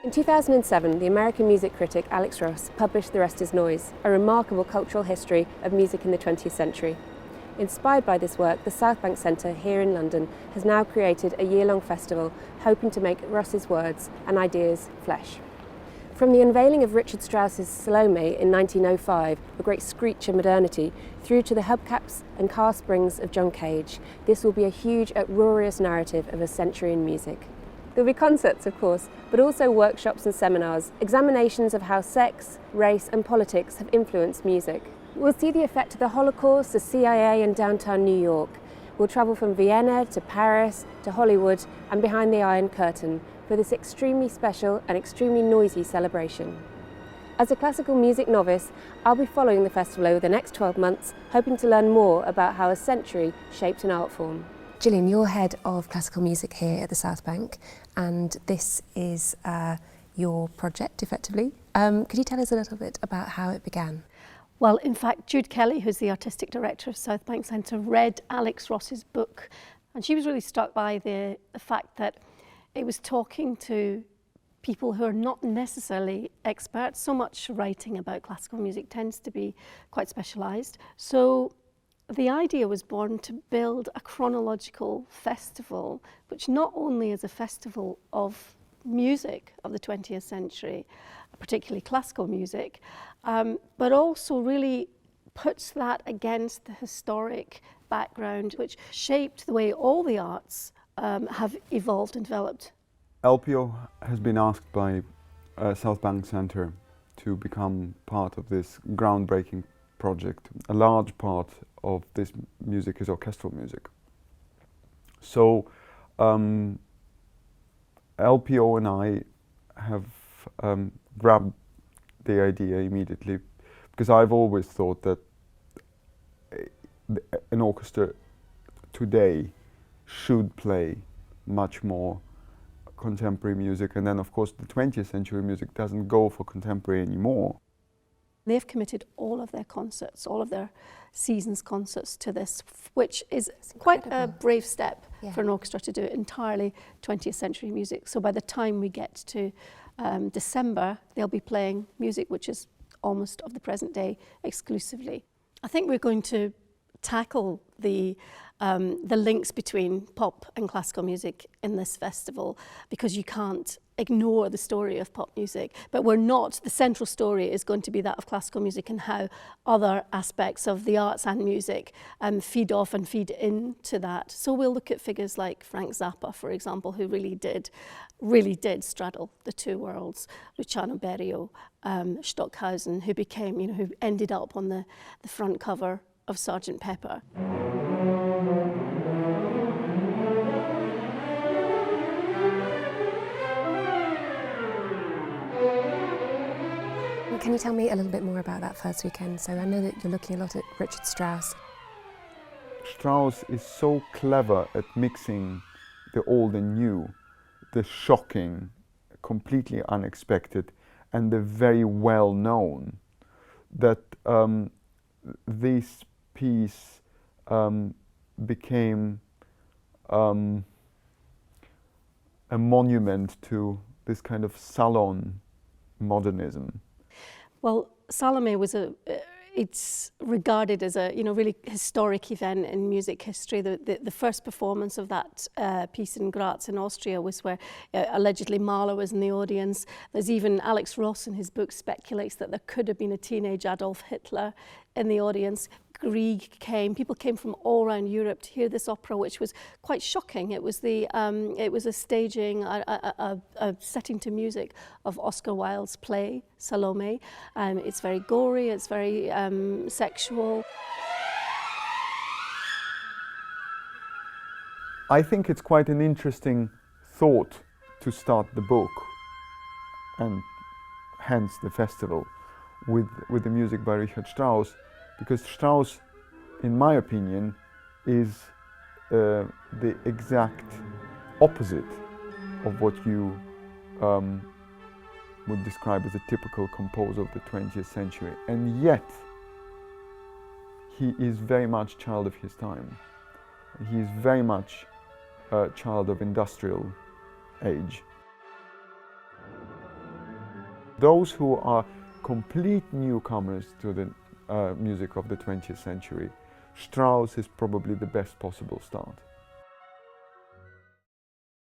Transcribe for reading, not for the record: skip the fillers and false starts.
In 2007, the American music critic Alex Ross published The Rest Is Noise, a remarkable cultural history of music in the 20th century. Inspired by this work, the Southbank Centre here in London has now created a year-long festival hoping to make Ross's words and ideas flesh. From the unveiling of Richard Strauss's Salome in 1905, a great screech of modernity, through to the hubcaps and car springs of John Cage, this will be a huge, uproarious narrative of a century in music. There'll be concerts, of course, but also workshops and seminars, examinations of how sex, race and politics have influenced music. We'll see the effect of the Holocaust, the CIA and downtown New York. We'll travel from Vienna to Paris to Hollywood and behind the Iron Curtain for this extremely special and extremely noisy celebration. As a classical music novice, I'll be following the festival over the next 12 months, hoping to learn more about how a century shaped an art form. Gillian, you're head of classical music here at the Southbank, and this is your project, effectively. Could you tell us a little bit about how it began? Well, in fact, Jude Kelly, who's the artistic director of Southbank Centre, read Alex Ross's book, and she was really struck by the fact that it was talking to people who are not necessarily experts. So much writing about classical music tends to be quite specialised. So the idea was born to build a chronological festival, which not only is a festival of music of the 20th century, particularly classical music, but also really puts that against the historic background which shaped the way all the arts have evolved and developed. LPO has been asked by Southbank Centre to become part of this groundbreaking project. A large part of this music is orchestral music. So LPO and I have grabbed the idea immediately, because I've always thought that an orchestra today should play much more contemporary music, and then of course the 20th century music doesn't go for contemporary anymore. They've committed all of their concerts, all of their seasons concerts to this, which is quite a brave step for an orchestra to do entirely 20th century music. So by the time we get to December, they'll be playing music which is almost of the present day exclusively. I think we're going to tackle the links between pop and classical music in this festival, because you can't ignore the story of pop music, but the central story is going to be that of classical music and how other aspects of the arts and music feed off and feed into that. So we'll look at figures like Frank Zappa, for example, who really did straddle the two worlds. Luciano Berio, Stockhausen, who ended up on the front cover of Sgt. Pepper. Can you tell me a little bit more about that first weekend? So I know that you're looking a lot at Richard Strauss. Strauss is so clever at mixing the old and new, the shocking, completely unexpected, and the very well known, that this piece became a monument to this kind of salon modernism. Well, Salome was it's regarded as a really historic event in music history. The first performance of that piece in Graz in Austria was where allegedly Mahler was in the audience. There's even Alex Ross in his book speculates that there could have been a teenage Adolf Hitler in the audience. Grieg came, people came from all around Europe to hear this opera, which was quite shocking. It was a staging, a setting to music of Oscar Wilde's play Salome. It's very gory, it's very sexual. I think it's quite an interesting thought to start the book, and hence the festival, with the music by Richard Strauss. Because Strauss, in my opinion, is the exact opposite of what you would describe as a typical composer of the 20th century. And yet, he is very much child of his time. He is very much a child of industrial age. those who are complete newcomers to the music of the 20th century, Strauss is probably the best possible start.